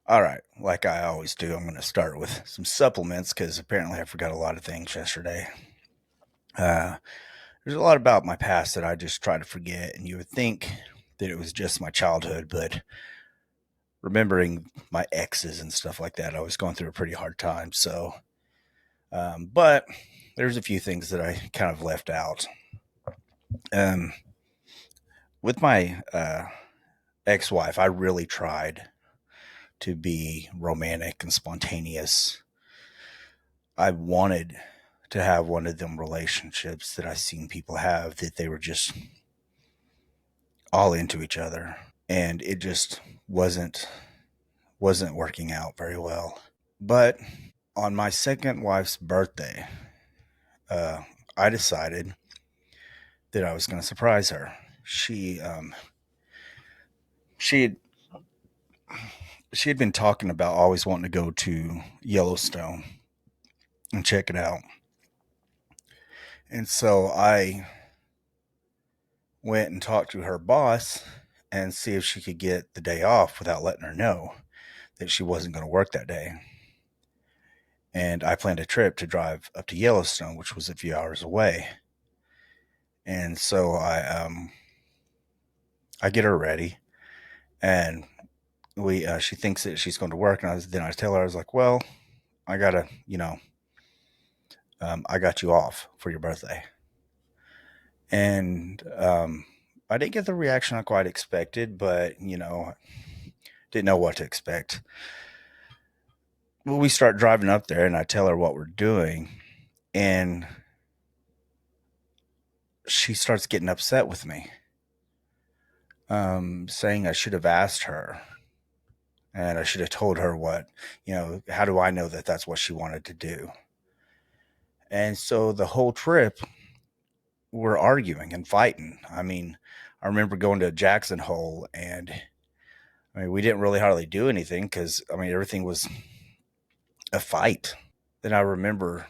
All right, like I always do, I'm going to start with some supplements because apparently I forgot a lot of things yesterday. Uh, there's a lot about my past that I just try to forget, and you would think that it was just my childhood, but remembering my exes and stuff like that, I was going through a pretty hard time. But there's a few things that I kind of left out. Um, with my ex-wife, I really tried to be romantic and spontaneous. I wanted to have one of them relationships that I seen people have that they were just all into each other, and it just wasn't working out very well. But on my second wife's birthday, uh, I decided that I was going to surprise her. She she had, she had been talking about always wanting to go to Yellowstone and check it out, and so I went and talked to her boss and see if she could get the day off without letting her know that she wasn't going to work that day. And I planned a trip to drive up to Yellowstone, which was a few hours away. And so I get her ready, and we she thinks that she's going to work, and then I tell her, I was like, well, I gotta, I got you off for your birthday. And I didn't get the reaction I quite expected, but didn't know what to expect. Well, we start driving up there, and I tell her what we're doing, and she starts getting upset with me, saying I should have asked her and I should have told her what, how do I know that that's what she wanted to do? And so the whole trip, we're arguing and fighting. I mean, I remember going to Jackson Hole, and I mean, we didn't really hardly do anything because, I mean, everything was a fight. Then I remember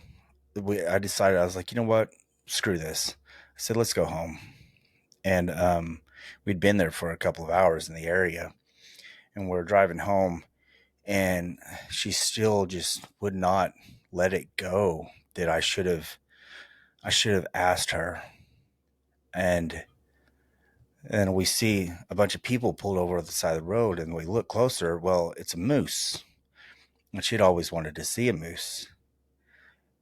I decided, I was like, you know what? Screw this. I said, let's go home. And we'd been there for a couple of hours in the area, and we're driving home, and she still just would not let it go that I should have asked her. And we see a bunch of people pulled over at the side of the road, and we look closer. Well, it's a moose, and she'd always wanted to see a moose.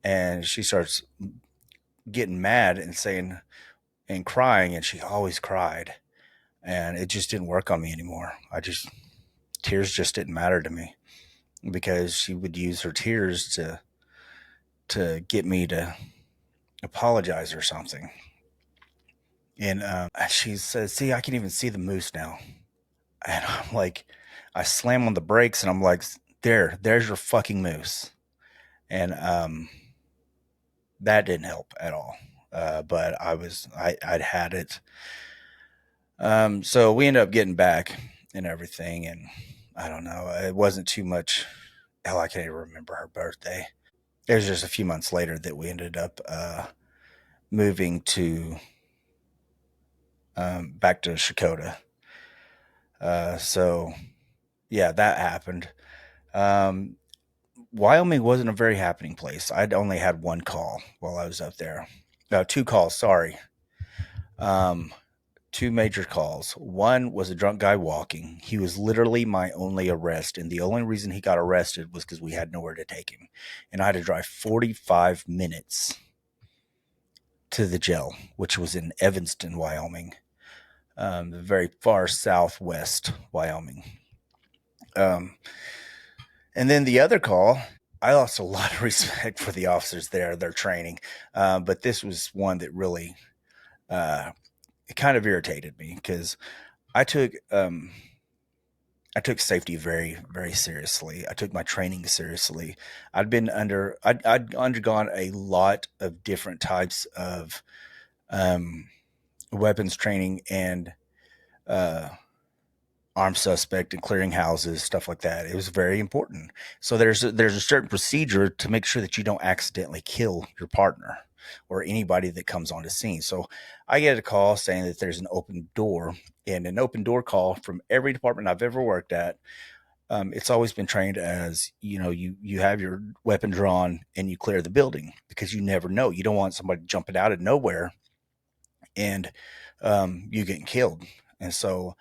And she starts getting mad and saying and crying, and she always cried, and it just didn't work on me anymore. Tears just didn't matter to me because she would use her tears to get me to apologize or something. And she says, "See, I can even see the moose now." And I'm like, I slam on the brakes, and I'm like, there's your fucking moose." And that didn't help at all. But I'd had it. So we ended up getting back and everything, and I don't know. It wasn't too much. Hell, I can't even remember her birthday. It was just a few months later that we ended up moving to back to Shakota. So yeah, that happened. Um, Wyoming wasn't a very happening place. I'd only had one call while I was up there. No, two calls. Sorry. Um, Two major calls. One was a drunk guy walking. He was literally my only arrest, and the only reason he got arrested was because we had nowhere to take him, and I had to drive 45 minutes to the jail, which was in Evanston, Wyoming, the very far southwest Wyoming. Um, and then the other call, I lost a lot of respect for the officers there, their training, but this was one that really uh, it kind of irritated me because I took I took safety very, very seriously. I took my training seriously. I'd undergone a lot of different types of um, weapons training and uh, armed suspect and clearing houses, stuff like that. It was very important. So there's a certain procedure to make sure that you don't accidentally kill your partner or anybody that comes on the scene. So I get a call saying that there's an open door, and an open door call from every department I've ever worked at. It's always been trained as, you have your weapon drawn and you clear the building because you never know. You don't want somebody jumping out of nowhere and you getting killed. And so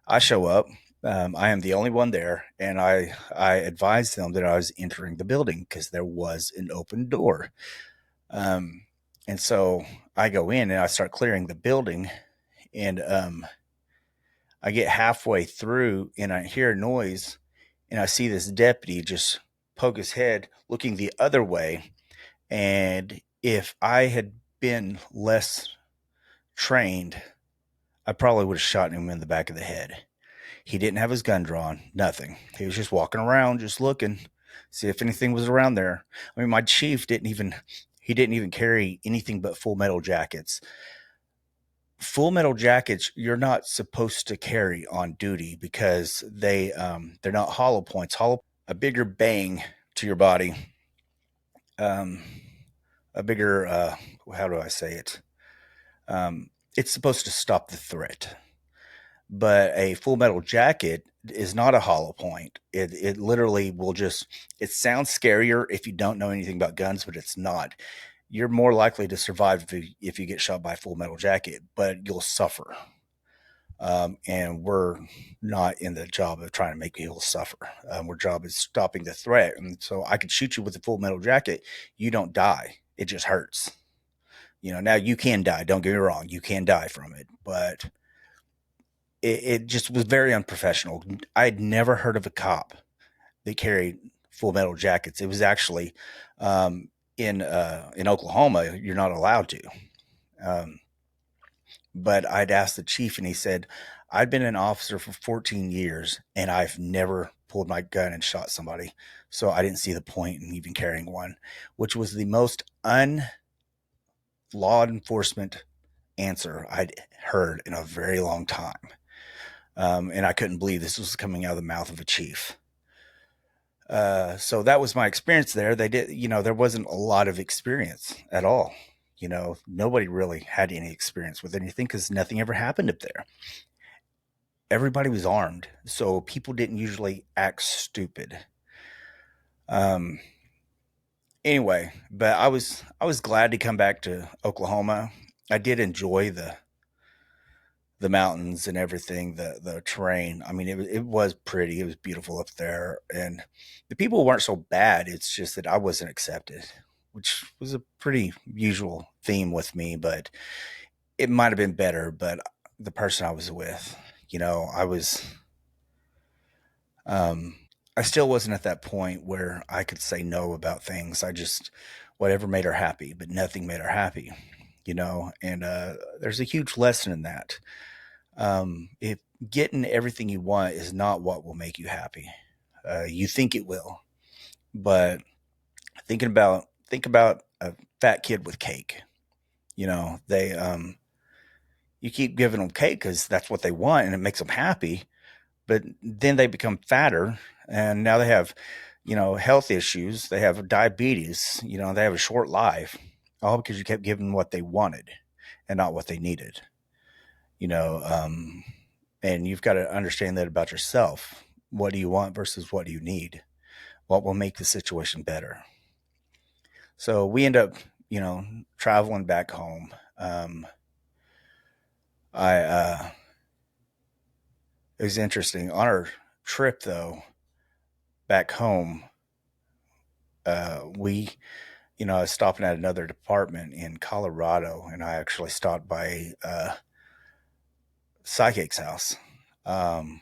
I show up. I am the only one there, and I advised them that I was entering the building because there was an open door. Um, and so I go in and I start clearing the building, and I get halfway through and I hear a noise, and I see this deputy just poke his head looking the other way. And if I had been less trained, I probably would have shot him in the back of the head. He didn't have his gun drawn, nothing. He was just walking around, just looking, see if anything was around there. I mean, my chief didn't even carry anything but full metal jackets. Full metal jackets you're not supposed to carry on duty because they're not hollow points. Hollow, a bigger bang to your body, um, a bigger how do I say it? It's supposed to stop the threat, but a full metal jacket is not a hollow point. It literally will just. It sounds scarier if you don't know anything about guns, but it's not. You're more likely to survive if you get shot by a full metal jacket, but you'll suffer. And we're not in the job of trying to make people suffer. Our job is stopping the threat. And so I could shoot you with a full metal jacket. You don't die. It just hurts. Now you can die. Don't get me wrong. You can die from it, but it just was very unprofessional. I had never heard of a cop that carried full metal jackets. It was actually in Oklahoma, you're not allowed to. Um, but I'd asked the chief, and he said, "I've been an officer for 14 years, and I've never pulled my gun and shot somebody, so I didn't see the point in even carrying one," which was the most law enforcement answer I'd heard in a very long time. And I couldn't believe this was coming out of the mouth of a chief. So that was my experience there. There wasn't a lot of experience at all. Nobody really had any experience with anything because nothing ever happened up there. Everybody was armed, so people didn't usually act stupid. Um, anyway, but I was glad to come back to Oklahoma. I did enjoy the mountains and everything, the terrain. I mean, it was pretty. It was beautiful up there, and the people weren't so bad. It's just that I wasn't accepted, which was a pretty usual theme with me. But it might have been better. But the person I was with, I was. Um, I still wasn't at that point where I could say no about things. I just whatever made her happy, but nothing made her happy. And there's a huge lesson in that. If getting everything you want is not what will make you happy, you think it will, but think about a fat kid with cake. They you keep giving them cake because that's what they want and it makes them happy, but then they become fatter and now they have health issues. They have diabetes. They have a short life, all because you kept giving them what they wanted and not what they needed. You know, um, and you've got to understand that about yourself. What do you want versus what do you need? What will make the situation better? So we end up, traveling back home. I It was interesting on our trip though back home. We I was stopping at another department in Colorado, and I actually stopped by psychic's house. Um,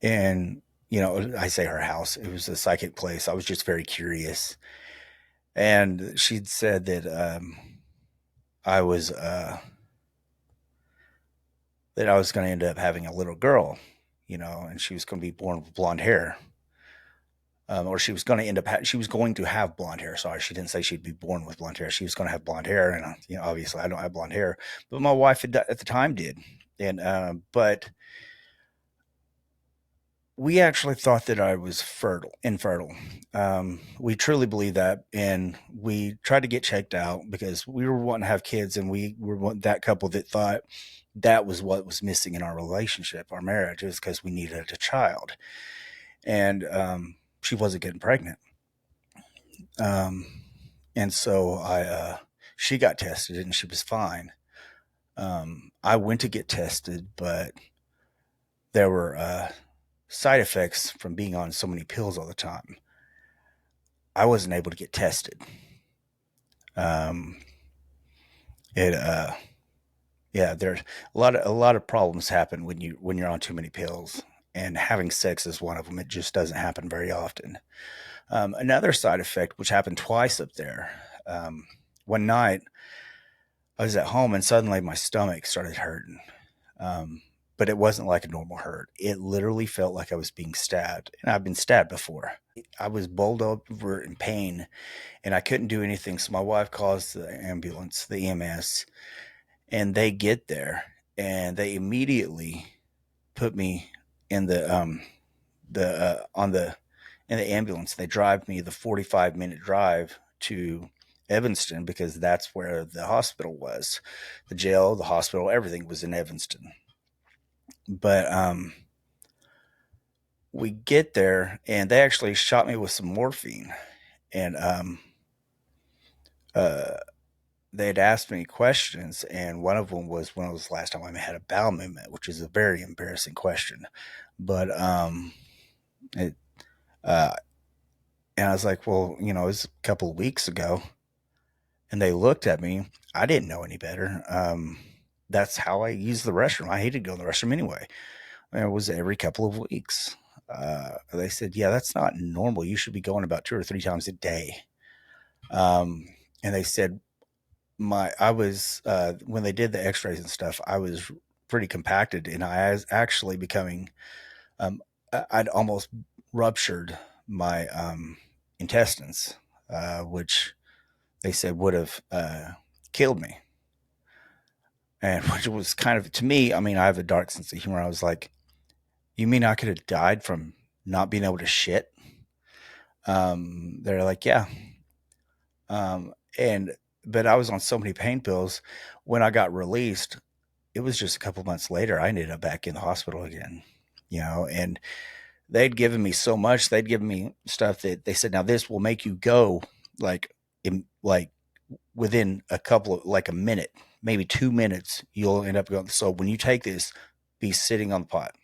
and I say her house. It was a psychic place. I was just very curious, and she'd said that I was that I was going to end up having a little girl, and she was going to be born with blonde hair. Or she was going to she was going to have blonde hair. Sorry, she didn't say she'd be born with blonde hair. She was going to have blonde hair, and obviously I don't have blonde hair, but my wife at the time did, and but We actually thought that I was infertile. We truly believe that, and we tried to get checked out because we were wanting to have kids, and we were that couple that thought that was what was missing in our relationship, our marriage, is because we needed a child, and she wasn't getting pregnant. Um, and so she got tested, and she was fine. I went to get tested, but there were side effects from being on so many pills all the time. I wasn't able to get tested. Um, it yeah, there's a lot of problems happen when you're on too many pills, and having sex is one of them. It just doesn't happen very often. Another side effect, which happened twice up there. One night I was at home and suddenly my stomach started hurting. Um, but it wasn't like a normal hurt. It literally felt like I was being stabbed, and I've been stabbed before. I was bowled over in pain, and I couldn't do anything. So my wife calls the ambulance, the EMS, and they get there, and they immediately put me in the on the in the ambulance. They drive me the 45-minute drive to Evanston because that's where the hospital was. The jail, the hospital, everything was in Evanston. But we get there, and they actually shot me with some morphine, and uh, they had asked me questions, and one of them was when was the last time I had a bowel movement, which is a very embarrassing question. But it, uh, and I was like, well, it was a couple of weeks ago, and they looked at me. I didn't know any better. That's how I use the restroom. I hated going to the restroom anyway. And it was every couple of weeks. They said, yeah, that's not normal. You should be going about 2 or 3 times a day. And they said, I was when they did the X-rays and stuff, I was pretty compacted, and I was actually becoming. I'd almost ruptured my intestines, which they said would have killed me. And which was kind of, to me, I mean, I have a dark sense of humor. I was like, "You mean I could have died from not being able to shit?" They're like, "Yeah." And but I was on so many pain pills. When I got released, it was just a couple months later. I ended up back in the hospital again, and they'd given me so much. They'd given me stuff that they said, "Now this will make you go like like within a couple of like a minute, maybe 2 minutes. You'll end up going." So when you take this, be sitting on the pot.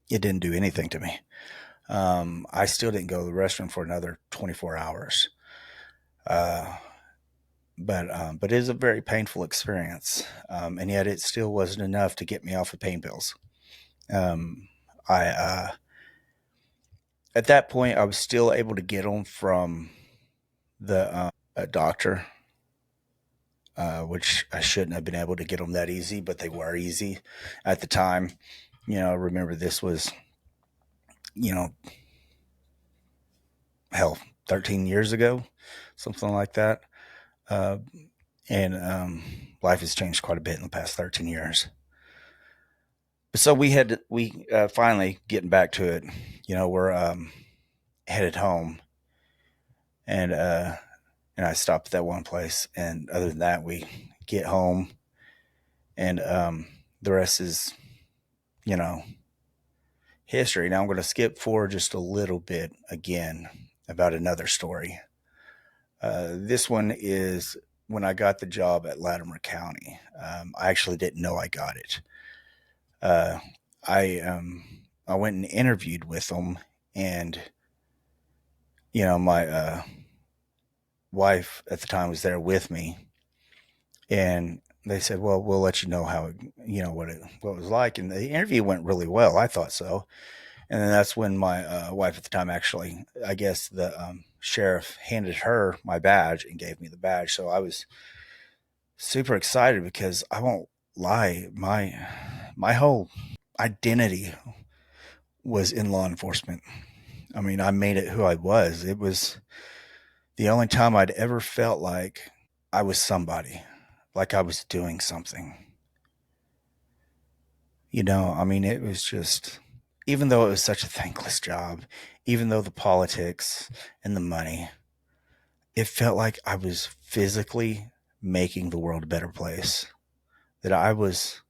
It didn't do anything to me. I still didn't go to the restroom for another 24 hours. Uh, but it is a very painful experience, and yet it still wasn't enough to get me off of pain pills. Um, I At that point I was still able to get them from the a doctor, which I shouldn't have been able to get them that easy, but they were easy at the time. Remember this was you know hell 13 years ago, something like that. Uh, and life has changed quite a bit in the past 13 years. So we finally getting back to it. We're headed home, and I stopped at that one place. And other than that, we get home, and the rest is you know history. Now I'm going to skip forward just a little bit again about another story. This one is when I got the job at Latimer County. I actually didn't know I got it. Uh, I went and interviewed with them, and my wife at the time was there with me, and they said, "Well, we'll let you know how what it was like." And the interview went really well. I thought so. And then that's when my wife at the time, actually, I guess the sheriff handed her my badge and gave me the badge. So I was super excited because I won't lie, my whole identity was in law enforcement. I mean, I made it who I was. It was the only time I'd ever felt like I was somebody, like I was doing something. I mean, it was just even though it was such a thankless job, even though the politics and the money, it felt like I was physically making the world a better place. That I was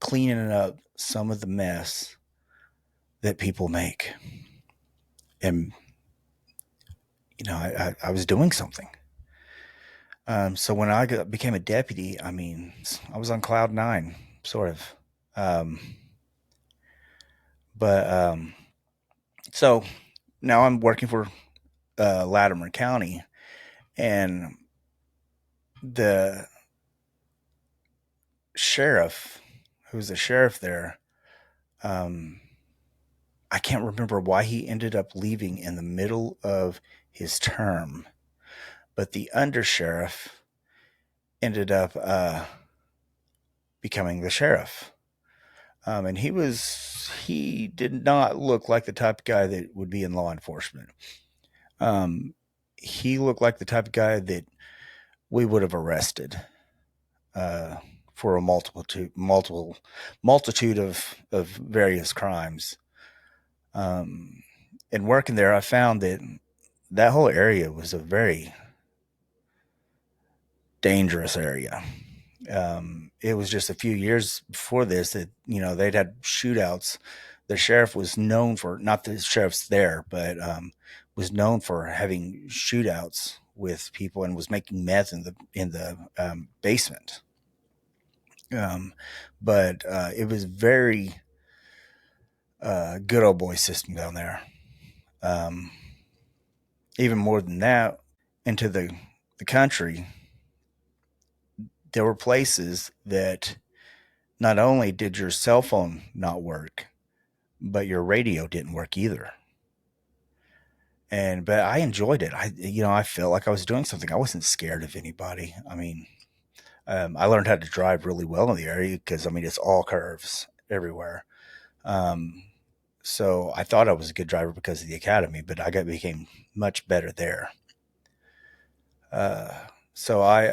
cleaning up some of the mess that people make. And, I was doing something. So when became a deputy, I mean, I was on cloud nine, sort of. Um, but so now I'm working for Latimer County, and the sheriff, who's the sheriff there, um, I can't remember why he ended up leaving in the middle of his term, but the undersheriff ended up becoming the sheriff. And he did not look like the type of guy that would be in law enforcement. Um, he looked like the type of guy that we would have arrested uh, for a multitude of various crimes. Um, and working there, I found that that whole area was a very dangerous area. It was just a few years before this that they'd had shootouts. The sheriff was known for, not the sheriff's there, but was known for having shootouts with people and was making meth in the basement. Um, but it was very good old boy system down there. Um, Even more than that, into the country, there were places that not only did your cell phone not work, but your radio didn't work either. But I enjoyed it. I felt like I was doing something. I wasn't scared of anybody. I mean, I learned how to drive really well in the area because I mean it's all curves everywhere. Um, so I thought I was a good driver because of the academy, but became much better there. Uh, so I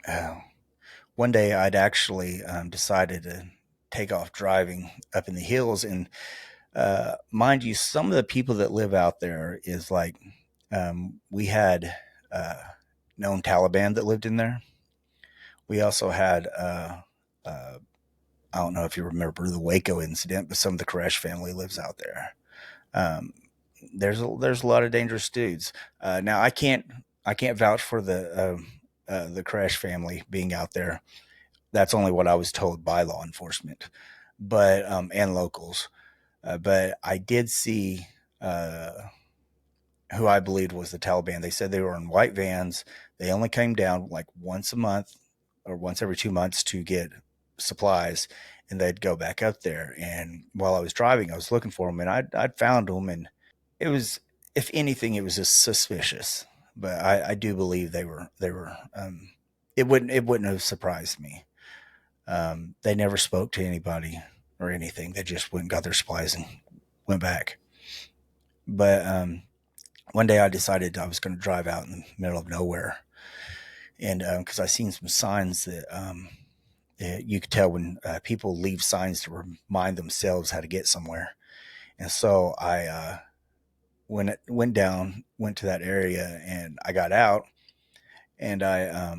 uh, One day I'd actually decided to take off driving up in the hills. And mind you, some of the people that live out there is like we had uh, known Taliban that lived in there. We also had uh, I don't know if you remember the Waco incident, but some of the Koresh family lives out there. Um, there's a lot of dangerous dudes. Now I can't vouch for the Koresh family being out there. That's only what I was told by law enforcement, but and locals. But I did see uh, who I believed was the Taliban. They said they were in white vans. They only came down like once a month or once every 2 months to get supplies, and they'd go back up there. And while I was driving, I was looking for them, and I'd found them, and it was, if anything, it was just suspicious. But I do believe they were. It wouldn't have surprised me. They never spoke to anybody or anything. They just went and got their supplies and went back. But one day I decided I was going to drive out in the middle of nowhere, and because I seen some signs that you could tell when people leave signs to remind themselves how to get somewhere. And so I went to that area, and I got out, and I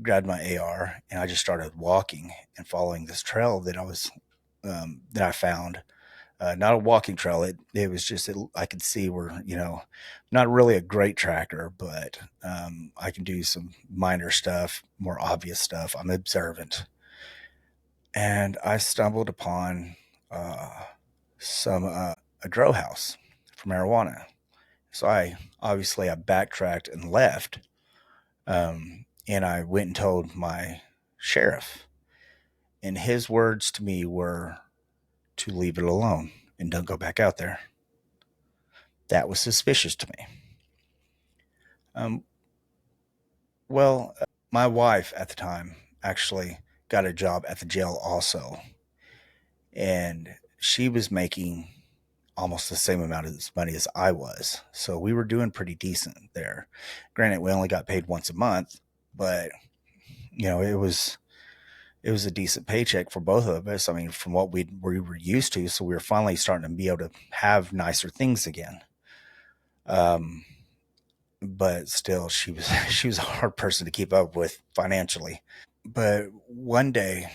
grabbed my AR, and I just started walking and following this trail that I found. Not a walking trail. It was just I could see where not really a great tracker, but I can do some minor stuff, more obvious stuff. I'm observant, and I stumbled upon some a grow house for marijuana. So I backtracked and left, and I went and told my sheriff, and his words to me were to leave it alone and don't go back out there. That was suspicious to me. Um, my wife at the time actually got a job at the jail also, and she was making almost the same amount of money as I was. So we were doing pretty decent there. Granted, we only got paid once a month, but it it was a decent paycheck for both of us. I mean, from what we were used to, so we were finally starting to be able to have nicer things again. Um, but still, she was she was a hard person to keep up with financially. But one day,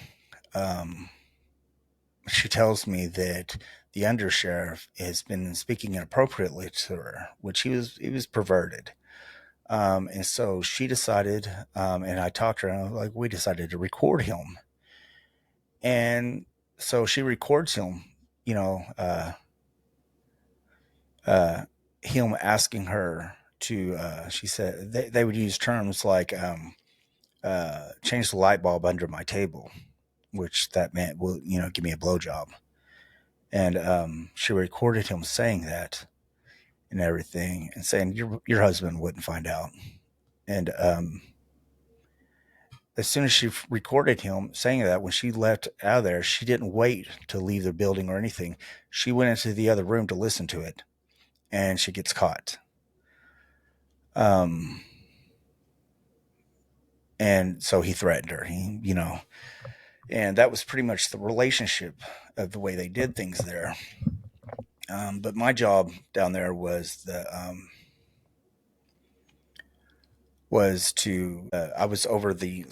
um, she tells me that the undersheriff has been speaking inappropriately to her, which he was perverted. And so she decided, and I talked to her, and I was like, we decided to record him. And so she records him, you know, uh, him asking her to, she said they would use terms like, change the light bulb under my table, which that meant, well, give me a blowjob. And she recorded him saying that and everything, and saying your husband wouldn't find out. And as soon as she recorded him saying that, when she left out of there, she didn't wait to leave the building or anything. She went into the other room to listen to it, and she gets caught. Um, and so he threatened her. And that was pretty much the relationship of the way they did things there. But my job down there was to I was over the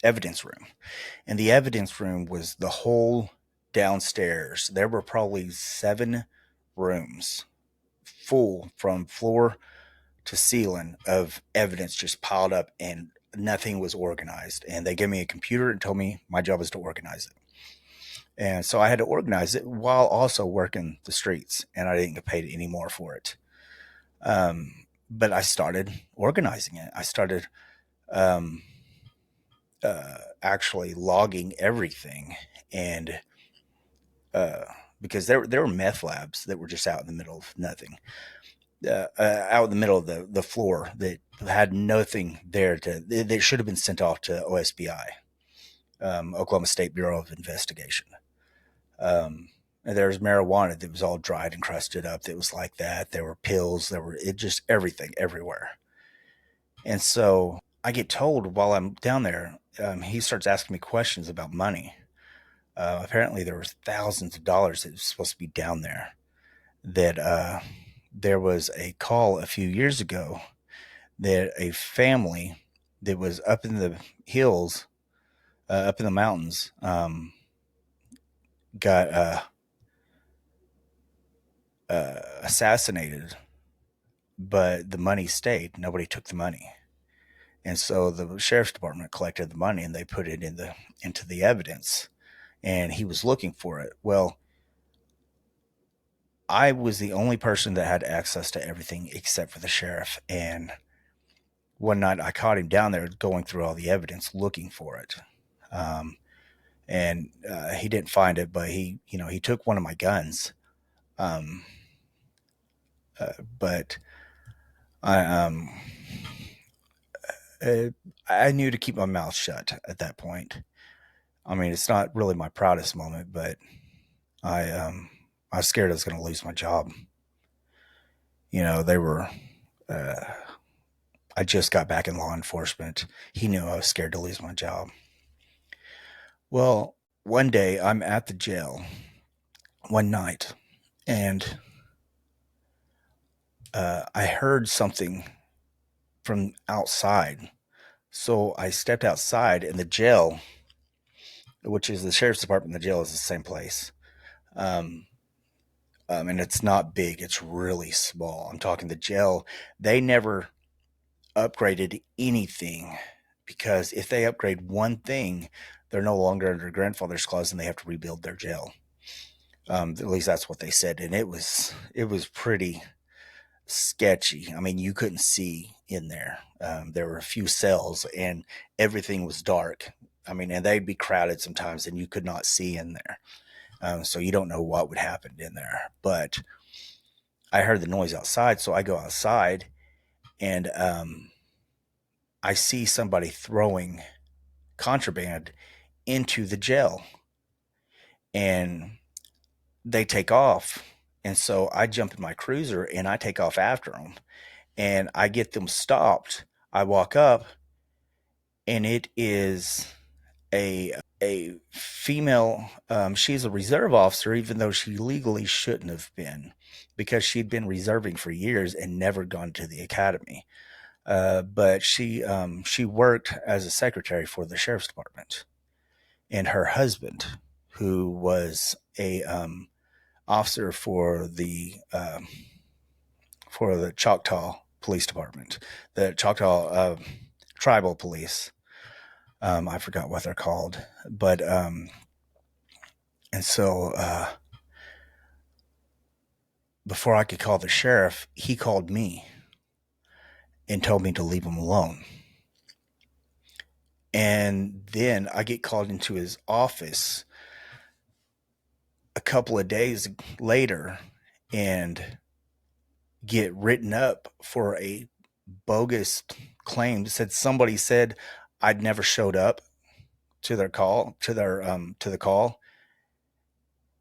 evidence room, and the evidence room was the whole downstairs. There were probably 7 rooms full from floor to ceiling of evidence just piled up, and nothing was organized. And they gave me a computer and told me my job was to organize it. And so I had to organize it while also working the streets, and I didn't get paid any more for it. But I started organizing it. I started um, actually logging everything, and uh, because there were meth labs that were just out in the middle of nothing, out in the middle of the floor that had nothing there to. They should have been sent off to OSBI, Oklahoma State Bureau of Investigation. And there was marijuana that was all dried and crusted up. That was like that. There were pills. It just everything everywhere. And so I get told while I'm down there, he starts asking me questions about money. Apparently, there was thousands of dollars that was supposed to be down there. That there was a call a few years ago that a family that was up in the hills, up in the mountains, got assassinated, but the money stayed. Nobody took the money. And so the sheriff's department collected the money and they put it into the evidence. And he was looking for it. Well, I was the only person that had access to everything except for the sheriff. And one night I caught him down there going through all the evidence looking for it. Um, and he didn't find it, but he took one of my guns. Um, but I, uh, I knew to keep my mouth shut at that point. I mean, it's not really my proudest moment, but I was scared I was going to lose my job. They were. Uh, I just got back in law enforcement. He knew I was scared to lose my job. Well, one day I'm at the jail one night, and I heard something from outside. So I stepped outside, and the jail, which is the sheriff's department, the jail is the same place. Um, and it's not big; it's really small. I'm talking the jail. They never upgraded anything, because if they upgrade one thing, they're no longer under grandfather's clause and they have to rebuild their jail. At least that's what they said, and it was pretty sketchy. I mean, you couldn't see in there. There were a few cells, and everything was dark. I mean, and they'd be crowded sometimes, and you could not see in there. So you don't know what would happen in there. But I heard the noise outside, so I go outside, and I see somebody throwing contraband into the jail, and they take off. And so I jump in my cruiser and I take off after them, and I get them stopped. I walk up and it is a female. She's a reserve officer, even though she legally shouldn't have been, because she'd been reserving for years and never gone to the academy. But she worked as a secretary for the sheriff's department, and her husband, who was a officer for the Choctaw Police Department, the Choctaw Tribal Police. I forgot what they're called, but and so before I could call the sheriff, he called me and told me to leave him alone. And then I get called into his office a couple of days later and get written up for a bogus claim. Said somebody said I'd never showed up to their call to the call,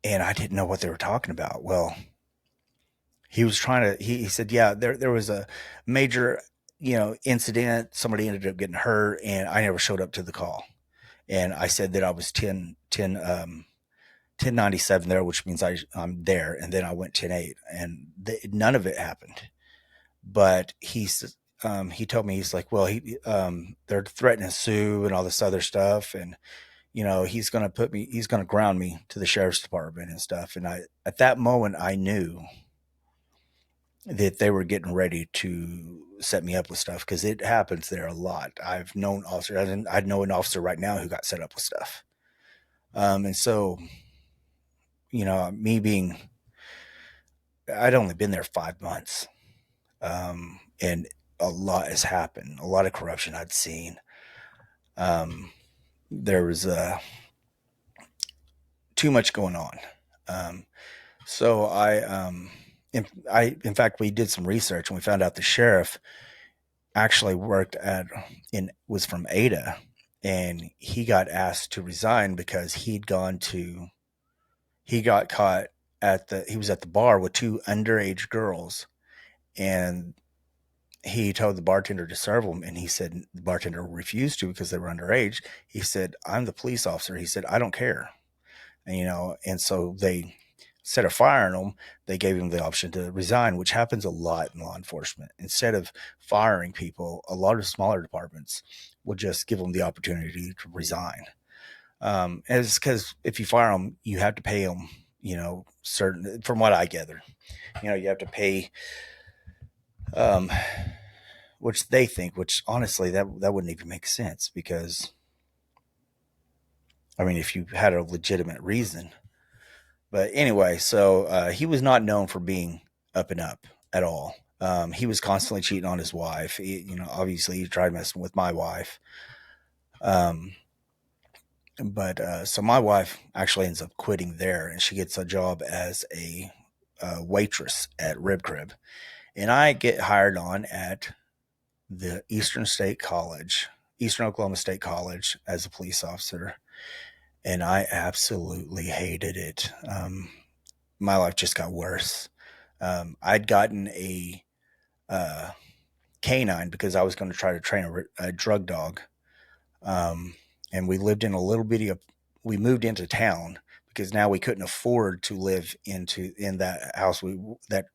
and I didn't know what they were talking about. Well, he was trying to. He said, yeah, there was a major incident. Somebody ended up getting hurt, and I never showed up to the call. And I said that I was 1097 there, which means I'm there, and then I went 10-8, and none of it happened. But he told me, he's like, well, they're threatening to sue and all this other stuff, and he's gonna ground me to the sheriff's department and stuff. And at that moment, I knew that they were getting ready to set me up with stuff, because it happens there a lot. I've known officers. I know an officer right now who got set up with stuff. And so, me being, I'd only been there 5 months, and a lot has happened. A lot of corruption I'd seen. There was too much going on. So in fact, we did some research and we found out the sheriff actually was from Ada, and he got asked to resign because he got caught he was at the bar with two underage girls, and he told the bartender to serve them, and he said the bartender refused to because they were underage. He said, I'm the police officer. He said, I don't care. And so they, instead of firing him, they gave him the option to resign, which happens a lot in law enforcement. Instead of firing people, a lot of smaller departments will just give them the opportunity to resign. It's because if you fire them, you have to pay them, certain, from what I gather, you have to pay, um, which they think, which honestly, that wouldn't even make sense, because, I mean, if you had a legitimate reason. But anyway, so he was not known for being up and up at all. He was constantly cheating on his wife. Obviously, he tried messing with my wife. Um, but so my wife actually ends up quitting there, and she gets a job as a waitress at Rib Crib. And I get hired on at the Eastern Oklahoma State College, as a police officer. And I absolutely hated it. My life just got worse. I'd gotten a uh, canine because I was going to try to train a drug dog. Um, and we lived in a little bitty, we moved into town because now we couldn't afford to live in that house that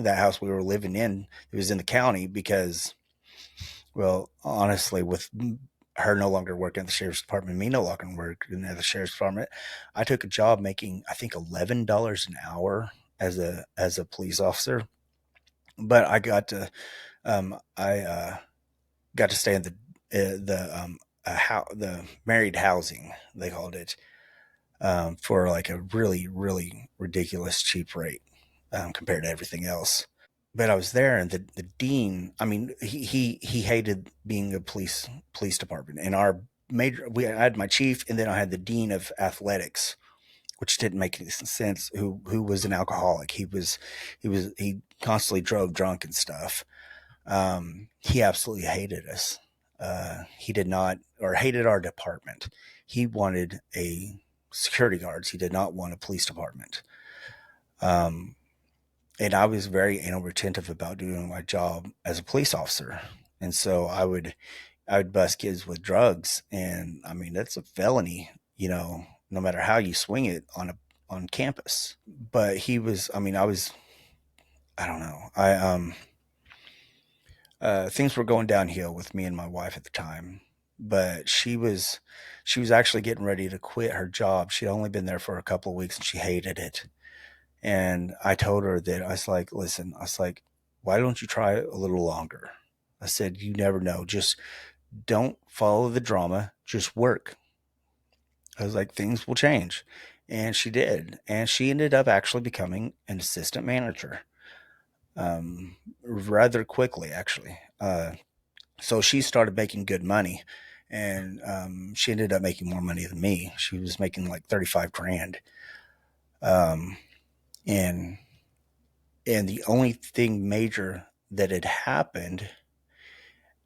house we were living in. It was in the county because, well, honestly, with her no longer working at the sheriff's department, me no longer working at the sheriff's department, I took a job making, I think, $11 an hour as a police officer. But I got to stay in the married housing, they called it, for like a really, really ridiculous cheap rate, compared to everything else. But I was there, and the dean, I mean, he hated being a police department. And I had my chief, and then I had the dean of athletics, which didn't make any sense, who was an alcoholic. He constantly drove drunk and stuff. He absolutely hated us. He did not, or hated our department. He wanted a security guards. He did not want a police department. Um, and I was very anal retentive about doing my job as a police officer. And so I would I would bust kids with drugs, and I mean that's a felony, no matter how you swing it on campus. But he was, I mean, I don't know, things were going downhill with me and my wife at the time. But she was actually getting ready to quit her job. She'd only been there for a couple of weeks and she hated it. And I told her that, I was like, listen, I was like, why don't you try a little longer? I said, you never know. Just don't follow the drama. Just work. I was like, things will change. And she did. And she ended up actually becoming an assistant manager, rather quickly, actually. So she started making good money. And she ended up making more money than me. She was making like 35 grand. Um, and And the only thing major that had happened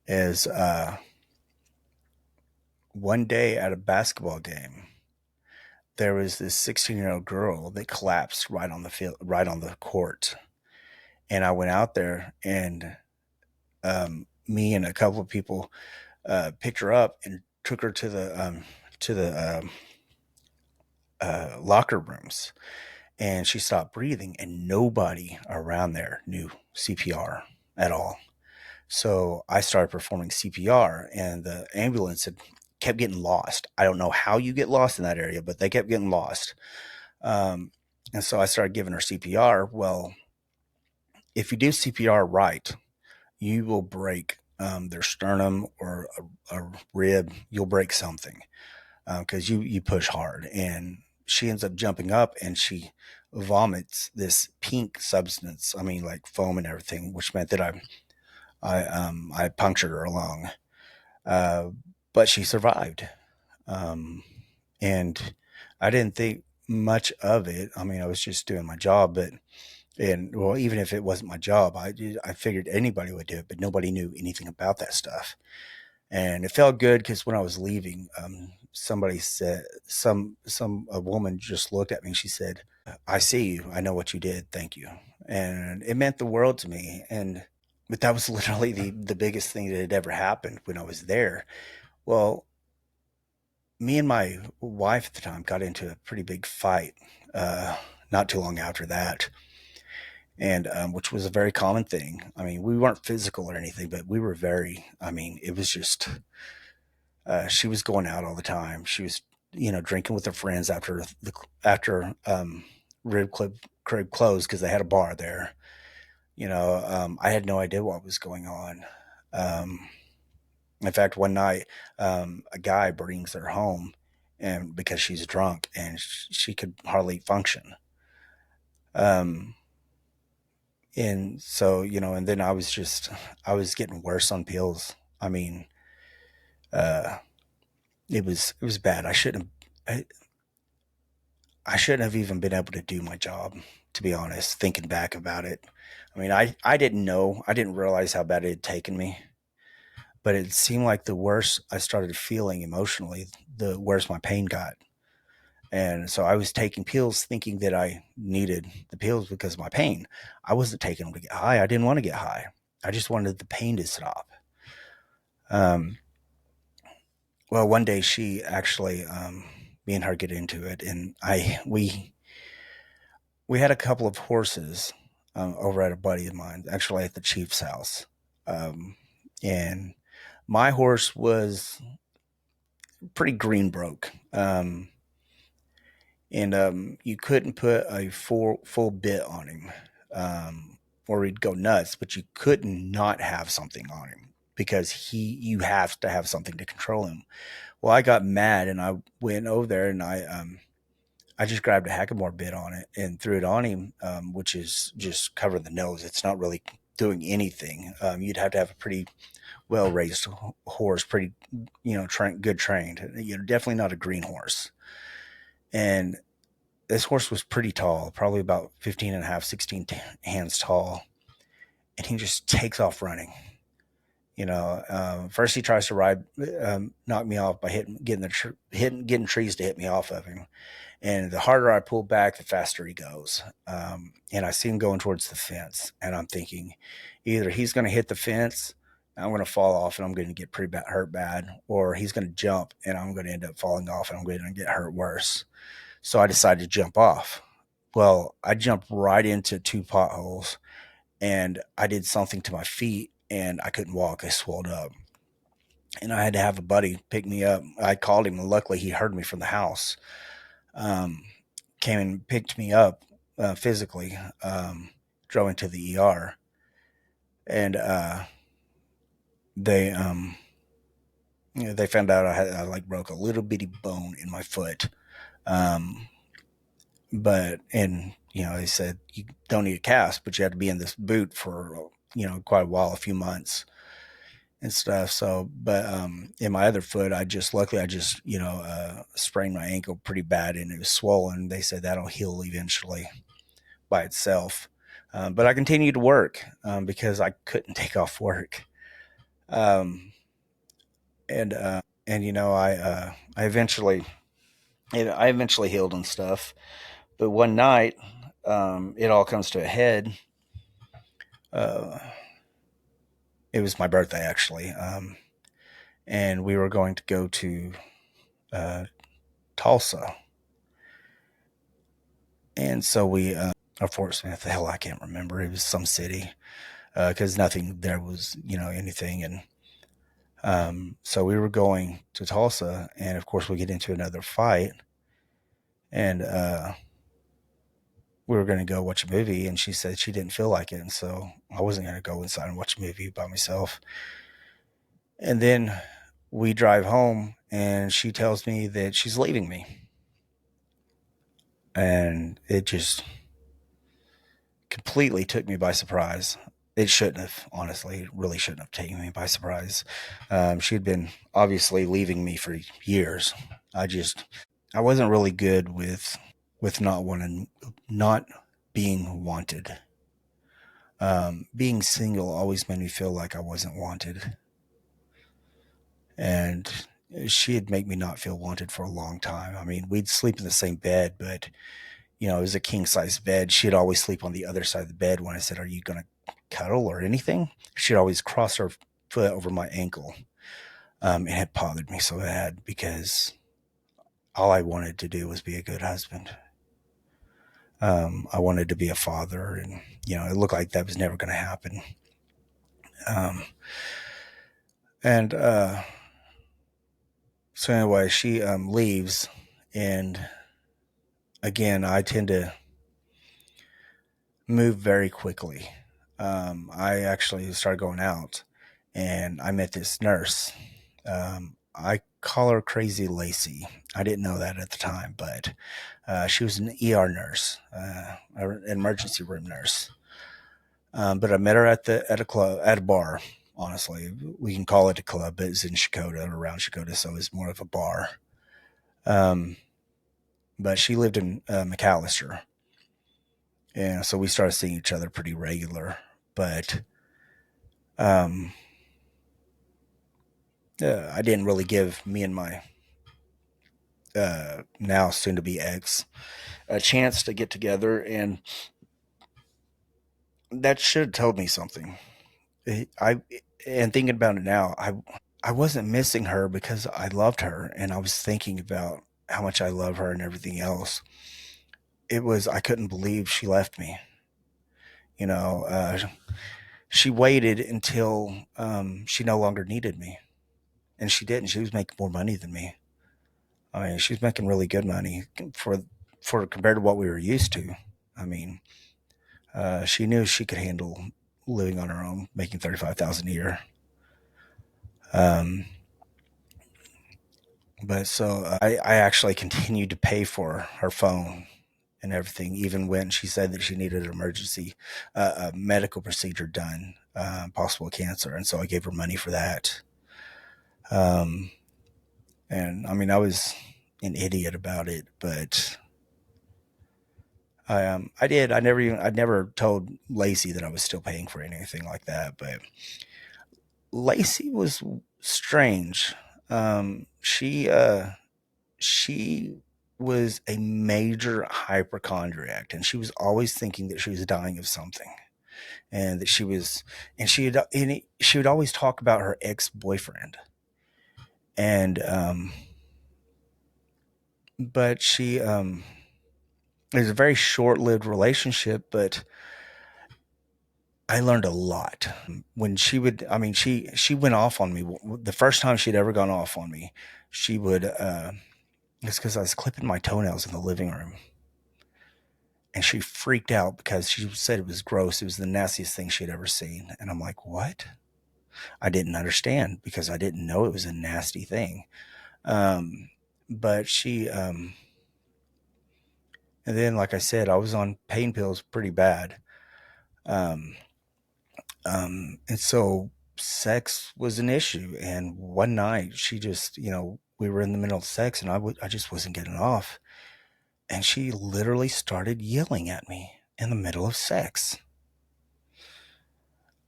is one day at a basketball game, there was this 16-year-old girl that collapsed right on the field, right on the court. And I went out there, and me and a couple of people picked her up and took her to the locker rooms. And she stopped breathing, and nobody around there knew CPR at all. So I started performing CPR, and the ambulance had kept getting lost. I don't know how you get lost in that area, but they kept getting lost. Um, and so I started giving her CPR. Well, if you do CPR right, you will break their sternum or a rib. You'll break something because you push hard. And she ends up jumping up and she vomits this pink substance. I mean, like foam and everything, which meant that I punctured her lung, uh, but she survived. Um, and I didn't think much of it. I mean, I was just doing my job, but and well, even if it wasn't my job, I figured anybody would do it, but nobody knew anything about that stuff. And it felt good because when I was leaving, somebody said a woman just looked at me and she said, "I see you. I know what you did. Thank you." And it meant the world to me. And but that was literally the biggest thing that had ever happened when I was there. Well, me and my wife at the time got into a pretty big fight not too long after that, and which was a very common thing. I mean, we weren't physical or anything, but we were very. I mean, it was just she was going out all the time. She was, drinking with her friends after crib closed because they had a bar there. I had no idea what was going on. Um, in fact, one night, a guy brings her home, and because she's drunk and she could hardly function. Um, and so, and then I was getting worse on pills. I mean, uh, it was bad. I shouldn't have even been able to do my job, to be honest, thinking back about it. I mean, I didn't know, I didn't realize how bad it had taken me, but it seemed like the worse I started feeling emotionally, the worse my pain got. And so I was taking pills thinking that I needed the pills because of my pain. I wasn't taking them to get high. I didn't want to get high. I just wanted the pain to stop. Um, well, one day she actually, me and her get into it, and we had a couple of horses over at a buddy of mine, actually at the chief's house. Um, and my horse was pretty green broke. And you couldn't put a full bit on him, or he'd go nuts. But you couldn't not have something on him because you have to have something to control him. Well, I got mad and I went over there and I just grabbed a hackamore bit on it and threw it on him, which is just covering the nose. It's not really doing anything. You'd have to have a pretty well raised horse, pretty good trained. Definitely not a green horse. And this horse was pretty tall, probably about 15 and a half, 16 hands tall. And he just takes off running. First he tries to knock me off by getting trees to hit me off of him. And the harder I pull back, the faster he goes. And I see him going towards the fence. And I'm thinking either he's going to hit the fence I'm going to fall off and I'm going to get pretty bad, hurt bad, or he's going to jump and I'm going to end up falling off and I'm going to get hurt worse. So I decided to jump off. Well, I jumped right into two potholes and I did something to my feet and I couldn't walk. I swelled up and I had to have a buddy pick me up. I called him and luckily he heard me from the house. Um, Came and picked me up physically, drove into the ER and they they found out I like broke a little bitty bone in my foot. Um, but and they said you don't need a cast, but you had to be in this boot for quite a while, a few months and stuff. So, but in my other foot, I just sprained my ankle pretty bad and it was swollen. They said that'll heal eventually by itself. But I continued to work because I couldn't take off work. Um, and I eventually healed and stuff. But one night, it all comes to a head. Uh, it was my birthday actually, and we were going to go to uh, Tulsa, and so we, or Fort Smith. The hell, I can't remember. It was some city because nothing there was, anything, and so we were going to Tulsa, and of course we get into another fight, and we were going to go watch a movie, and she said she didn't feel like it, and so I wasn't going to go inside and watch a movie by myself. And then we drive home, and she tells me that she's leaving me, and it just completely took me by surprise. It shouldn't have, honestly, it really shouldn't have taken me by surprise. She'd been obviously leaving me for years. I wasn't really good with not being wanted. Being single always made me feel like I wasn't wanted, and she'd make me not feel wanted for a long time. I mean, we'd sleep in the same bed, but it was a king size bed. She'd always sleep on the other side of the bed. When I said, "Are you going to cuddle or anything?" She'd always cross her foot over my ankle. And it bothered me so bad because all I wanted to do was be a good husband. I wanted to be a father, and it looked like that was never going to happen. Um, and So anyway, she leaves, and again, I tend to move very quickly. I actually started going out, and I met this nurse. I call her Crazy Lacey. I didn't know that at the time, but she was an ER nurse, an emergency room nurse. But I met her at a club, at a bar. Honestly, we can call it a club, but it's in Shakota, around Shakota, so it's more of a bar. Um, but she lived in McAllister, and so we started seeing each other pretty regular. But um, I didn't really give me and my now soon to be ex a chance to get together, and that should have told me something. I and thinking about it now, I wasn't missing her because I loved her, and I was thinking about how much I love her and everything else. It was I couldn't believe she left me. You know, she waited until she no longer needed me, and she didn't. She was making more money than me. I mean, she was making really good money for compared to what we were used to. I mean, she knew she could handle living on her own, making 35,000 a year. Um, but so I actually continued to pay for her phone and everything, even when she said that she needed an emergency a medical procedure done, possible cancer, and so I gave her money for that. Um, and I mean, I was an idiot about it, but I did. I never told Lacey that I was still paying for anything like that. But Lacey was strange. She was a major hypochondriac, and she was always thinking that she was dying of something. and that she was, and she would always talk about her ex-boyfriend. And but it was a very short-lived relationship, but I learned a lot. When she would, I mean, she went off on me. The first time she'd ever gone off on me, she would, it's because I was clipping my toenails in the living room. And she freaked out because she said it was gross. It was the nastiest thing she'd ever seen. And I'm like, what? I didn't understand because I didn't know it was a nasty thing. Um, but and then, like I said, I was on pain pills pretty bad. Um, and so sex was an issue. And one night she just, we were in the middle of sex and I just wasn't getting off. And she literally started yelling at me in the middle of sex.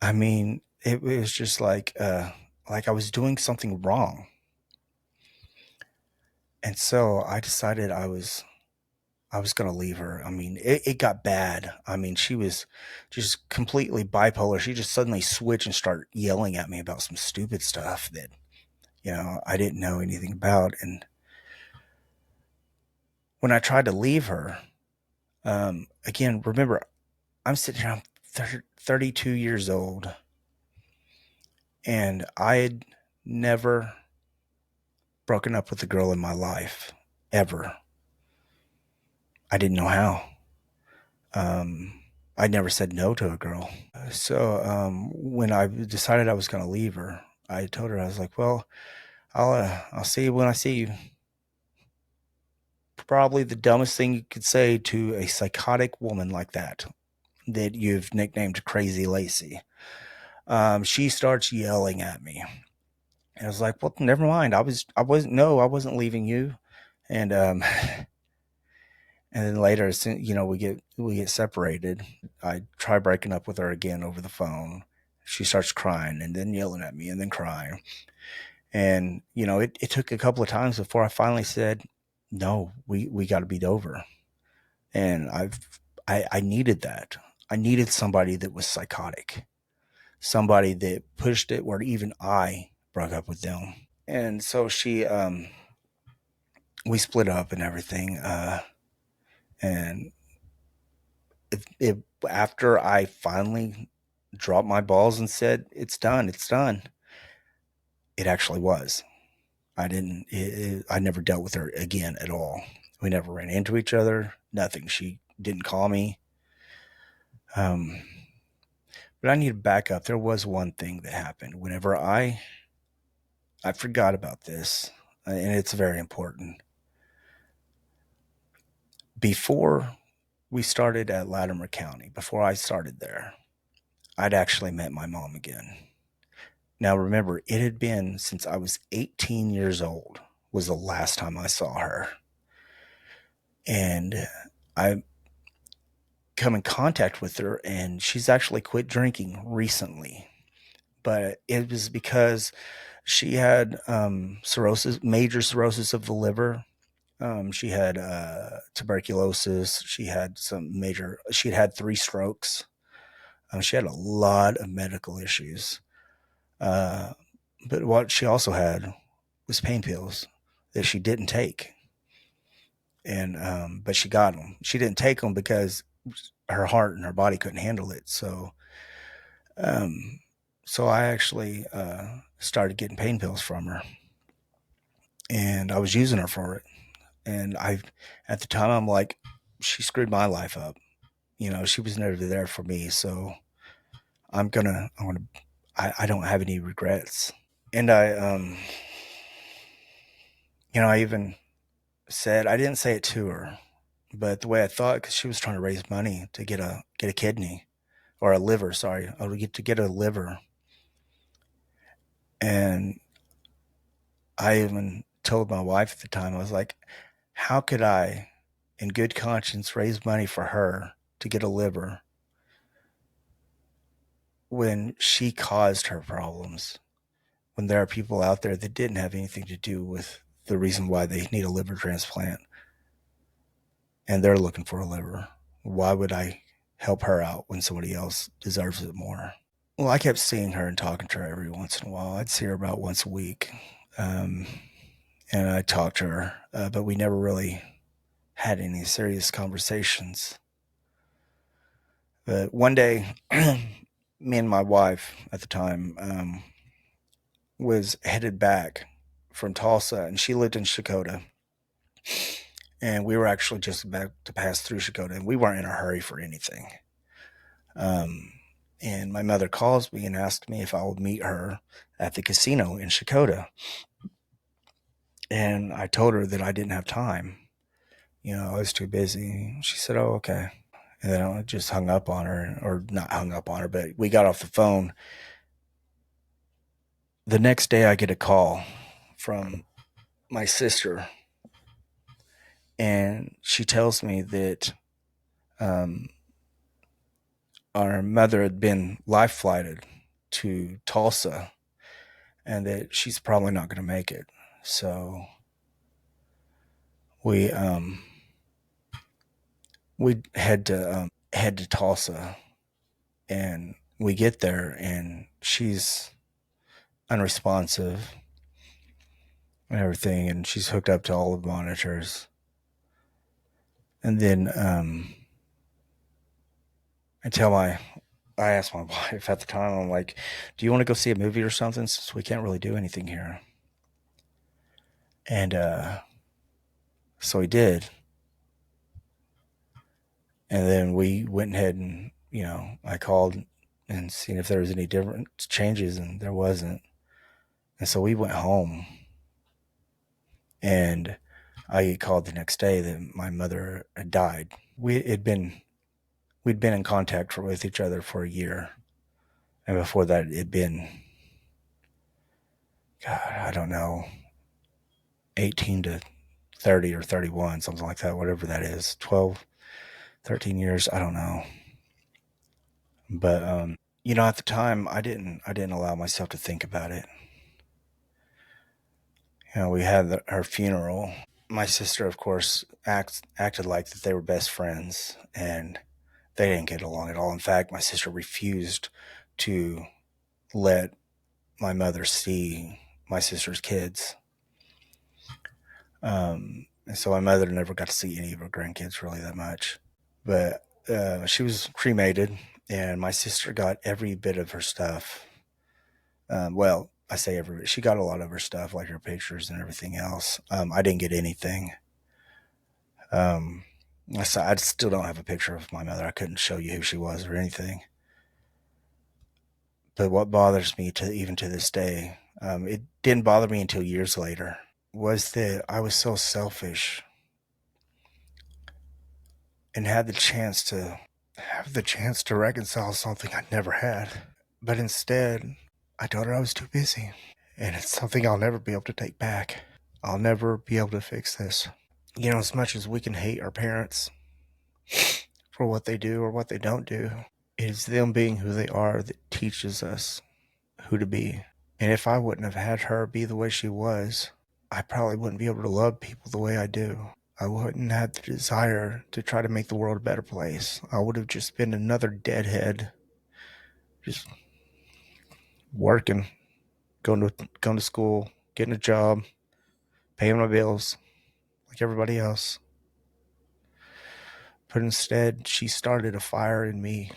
I mean, it was just like I was doing something wrong. And so I decided I was going to leave her. I mean, it got bad. I mean, she was just completely bipolar. She just suddenly switched and started yelling at me about some stupid stuff that, I didn't know anything about. And when I tried to leave her, again, remember, I'm sitting here, I'm 32 years old, and I had never broken up with a girl in my life, ever. I didn't know how. I never said no to a girl. So when I decided I was going to leave her, I told her, I was like, "Well, I'll see you when I see you." Probably the dumbest thing you could say to a psychotic woman like that you've nicknamed Crazy Lacey. She starts yelling at me, and I was like, "Well, never mind. I wasn't leaving you." And and then later, we get separated. I try breaking up with her again over the phone. She starts crying and then yelling at me and then crying. And it took a couple of times before I finally said, "No, we got to be over." And I needed that. I needed somebody that was psychotic, somebody that pushed it where even I broke up with them. And so we split up and everything. And if after I finally dropped my balls and said, it's done, it actually was. I never dealt with her again at all. We never ran into each other, nothing. She didn't call me. Um, but I need to back up. There was one thing that happened whenever I forgot about this, and it's very important. Before we started at Latimer County, before I started there, I'd actually met my mom again. Now remember, it had been since I was 18 years old was the last time I saw her. And I come in contact with her, and she's actually quit drinking recently. But it was because she had cirrhosis, major cirrhosis of the liver. She had tuberculosis. She had 3 strokes. She had a lot of medical issues. Uh, but what she also had was pain pills that she didn't take. And but she got them. She didn't take them because her heart and her body couldn't handle it. Um, so I actually started getting pain pills from her, and I was using her for it. And at the time, I'm like, she screwed my life up. She was never there for me. So I don't have any regrets. And I even said, I didn't say it to her, but the way I thought, because she was trying to raise money to get a kidney or a liver. Sorry, I would get a liver. And I even told my wife at the time, I was like, how could I, in good conscience, raise money for her to get a liver when she caused her problems? When there are people out there that didn't have anything to do with the reason why they need a liver transplant, and they're looking for a liver. Why would I help her out when somebody else deserves it more. Well, I kept seeing her and talking to her every once in a while. I'd see her about once a week. Um, and I talked to her, but we never really had any serious conversations. But one day, me and my wife at the time was headed back from Tulsa, and she lived in Shakota. And we were actually just about to pass through Shakota, and we weren't in a hurry for anything. And my mother calls me and asked me if I would meet her at the casino in Shakota. And I told her that I didn't have time. I was too busy. She said, "Oh, okay." And then I just hung up on her, or not hung up on her, but we got off the phone. The next day, I get a call from my sister, and she tells me that um, our mother had been life flighted to Tulsa and that she's probably not going to make it. So we head to Tulsa, and we get there, and she's unresponsive and everything, and she's hooked up to all the monitors. And then I asked my wife at the time, I'm like, "Do you want to go see a movie or something, since we can't really do anything here?" And so we did. And then we went ahead and, I called and seen if there was any different changes, and there wasn't. And so we went home, and I get called the next day that my mother had died. We'd been in contact with each other for a year. And before that, it'd been, God, I don't know, 18 to 30 or 31, something like that, whatever that is, 12, 13 years. I don't know. But, at the time, I didn't allow myself to think about it. We had her funeral. My sister, of course, acted like that they were best friends, and they didn't get along at all. In fact, my sister refused to let my mother see my sister's kids. And so my mother never got to see any of her grandkids really that much. But she was cremated, and my sister got every bit of her stuff. Well, I say every bit. She got a lot of her stuff, like her pictures and everything else. I didn't get anything. I still don't have a picture of my mother. I couldn't show you who she was or anything. But what bothers me even to this day, it didn't bother me until years later, was that I was so selfish and had the chance to reconcile something I'd never had. But instead, I told her I was too busy. And it's something I'll never be able to take back. I'll never be able to fix this. As much as we can hate our parents for what they do or what they don't do, it is them being who they are that teaches us who to be. And if I wouldn't have had her be the way she was, I probably wouldn't be able to love people the way I do. I wouldn't have the desire to try to make the world a better place. I would have just been another deadhead, just working, going to school, getting a job, paying my bills like everybody else. But instead, she started a fire in me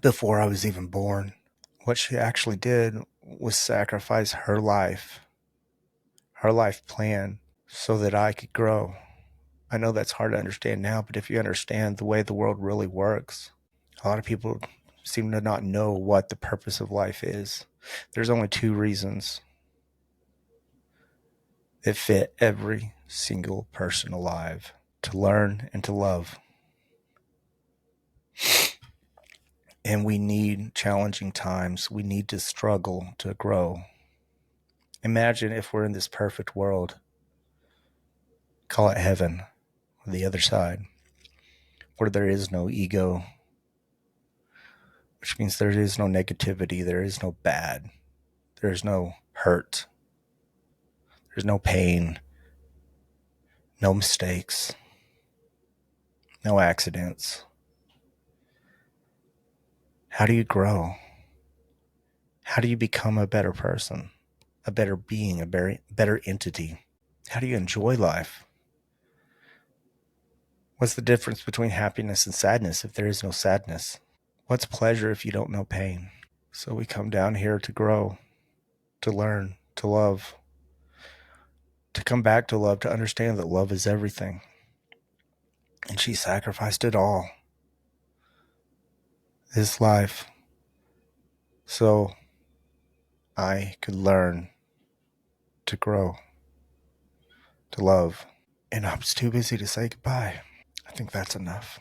before I was even born. What she actually did was sacrifice her life plan, so that I could grow. I know that's hard to understand now, but if you understand the way the world really works, a lot of people seem to not know what the purpose of life is. There's only two reasons that fit every single person alive: to learn and to love. And we need challenging times. We need to struggle to grow. Imagine if we're in this perfect world, call it heaven, or the other side, where there is no ego, which means there is no negativity, there is no bad, there's no hurt, there's no pain, no mistakes. no accidents. How do you grow? How do you become a better person, a better being, a better entity? How do you enjoy life? What's the difference between happiness and sadness if there is no sadness? What's pleasure if you don't know pain? So we come down here to grow, to learn, to love, to come back to love, to understand that love is everything. And she sacrificed it all, this life, so I could learn to grow, to love. And I was too busy to say goodbye. I think that's enough.